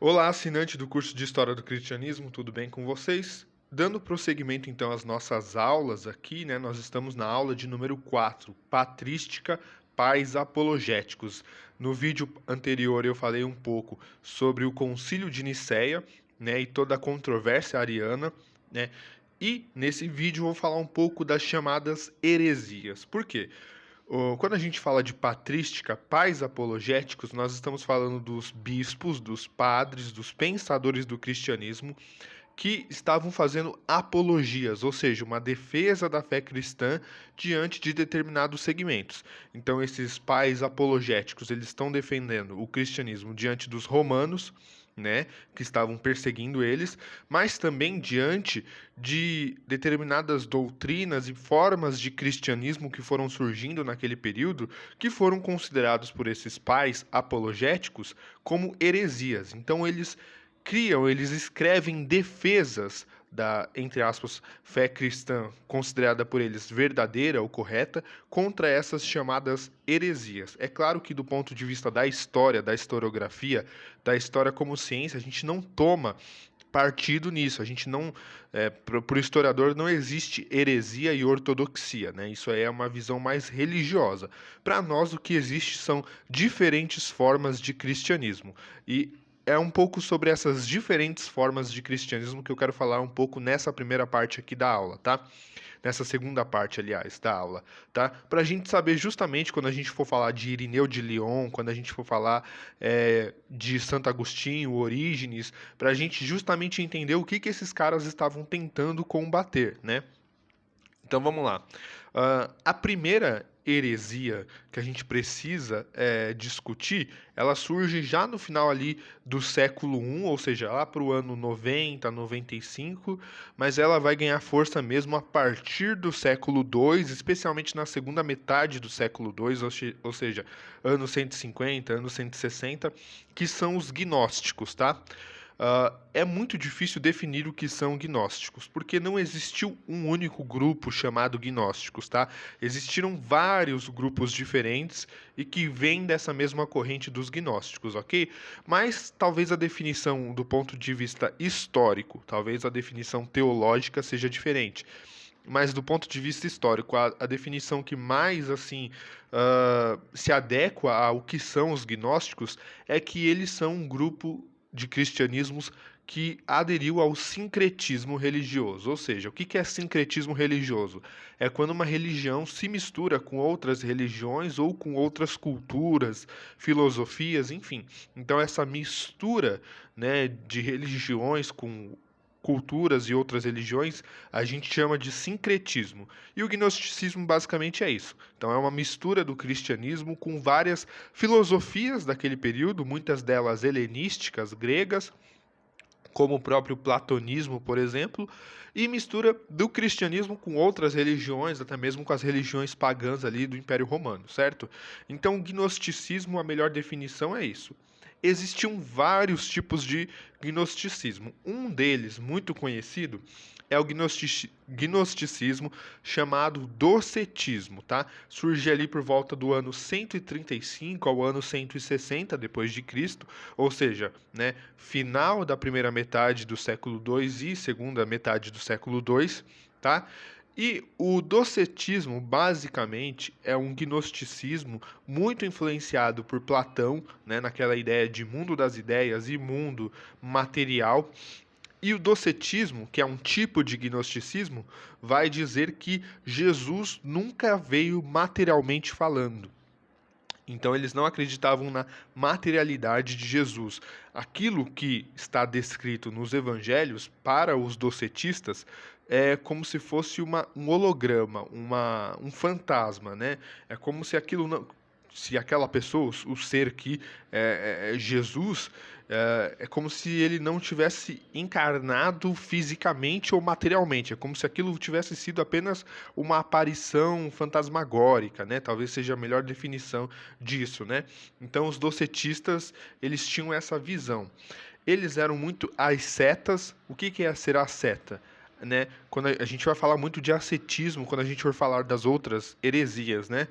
Olá, assinante do curso de História do Cristianismo, tudo bem com vocês? Dando prosseguimento então às nossas aulas aqui, né? Nós estamos na aula de número 4, Patrística, Pais Apologéticos. No vídeo anterior eu falei um pouco sobre o Concílio de Nicéia, né, e toda a controvérsia ariana, né? E nesse vídeo eu vou falar um pouco das chamadas heresias. Por quê? Quando a gente fala de patrística, pais apologéticos, nós estamos falando dos bispos, dos padres, dos pensadores do cristianismo que estavam fazendo apologias, ou seja, uma defesa da fé cristã diante de determinados segmentos. Então, esses pais apologéticos, eles estão defendendo o cristianismo diante dos romanos, né, que estavam perseguindo eles, mas também diante de determinadas doutrinas e formas de cristianismo que foram surgindo naquele período, que foram considerados por esses pais apologéticos como heresias. Então eles escrevem defesas da, entre aspas, fé cristã considerada por eles verdadeira ou correta contra essas chamadas heresias. É claro que do ponto de vista da história, da historiografia, da história como ciência, a gente não toma partido nisso. A gente não, para o historiador, não existe heresia e ortodoxia, né? Isso aí é uma visão mais religiosa. Para nós, o que existe são diferentes formas de cristianismo. E é um pouco sobre essas diferentes formas de cristianismo que eu quero falar um pouco nessa primeira parte aqui da aula, tá? Nessa segunda parte, aliás, da aula, tá? Para a gente saber justamente quando a gente for falar de Irineu de Lyon, quando a gente for falar de Santo Agostinho, Orígenes, para a gente justamente entender o que esses caras estavam tentando combater, né? Então vamos lá. A primeira heresia que a gente precisa discutir, ela surge já no final ali do século I, ou seja, lá para o ano 90, 95, mas ela vai ganhar força mesmo a partir do século II, especialmente na segunda metade do século II, ou seja, anos 150, anos 160, que são os gnósticos, tá? É muito difícil definir o que são gnósticos, porque não existiu um único grupo chamado gnósticos, tá? Existiram vários grupos diferentes e que vêm dessa mesma corrente dos gnósticos, ok? Mas talvez a definição do ponto de vista histórico, talvez a definição teológica seja diferente. Mas do ponto de vista histórico, a definição que mais assim se adequa ao que são os gnósticos é que eles são um grupo de cristianismos que aderiu ao sincretismo religioso. Ou seja, o que é sincretismo religioso? É quando uma religião se mistura com outras religiões ou com outras culturas, filosofias, enfim. Então essa mistura, né, de religiões com culturas e outras religiões, a gente chama de sincretismo. E o gnosticismo basicamente é isso. Então é uma mistura do cristianismo com várias filosofias daquele período, muitas delas helenísticas, gregas, como o próprio platonismo, por exemplo, e mistura do cristianismo com outras religiões, até mesmo com as religiões pagãs ali do Império Romano, certo? Então, o gnosticismo, a melhor definição é isso. Existiam vários tipos de gnosticismo. Um deles, muito conhecido, é o gnosticismo chamado docetismo, tá? Surge ali por volta do ano 135 ao ano 160 depois de Cristo, ou seja, né, final da primeira metade do século II e segunda metade do século II, tá? E o docetismo, basicamente, é um gnosticismo muito influenciado por Platão, né, naquela ideia de mundo das ideias e mundo material. E o docetismo, que é um tipo de gnosticismo, vai dizer que Jesus nunca veio materialmente falando. Então eles não acreditavam na materialidade de Jesus. Aquilo que está descrito nos evangelhos para os docetistas é como se fosse um holograma, um fantasma, né? É como se aquilo não, se aquela pessoa, o ser que é Jesus, é como se ele não tivesse encarnado fisicamente ou materialmente. É como se aquilo tivesse sido apenas uma aparição fantasmagórica, né? Talvez seja a melhor definição disso, né? Então os docetistas, eles tinham essa visão. Eles eram muito as setas. O que é ser a seta? né? Quando a gente vai falar muito de ascetismo, quando a gente for falar das outras heresias, né?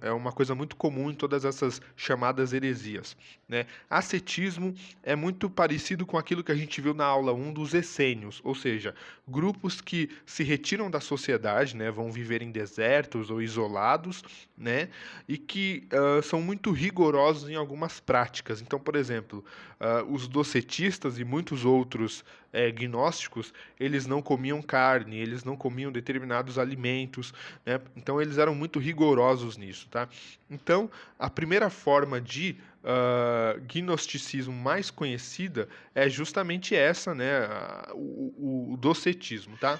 É uma coisa muito comum em todas essas chamadas heresias, né? Ascetismo é muito parecido com aquilo que a gente viu na aula 1 dos essênios, ou seja, grupos que se retiram da sociedade, né? Vão viver em desertos ou isolados, né? E que são muito rigorosos em algumas práticas. Então, por exemplo, os docetistas e muitos outros gnósticos, eles não comiam carne, eles não comiam determinados alimentos, né? Então eles eram muito rigorosos nisso, tá? Então, a primeira forma de gnosticismo mais conhecida é justamente essa, né? O docetismo, tá?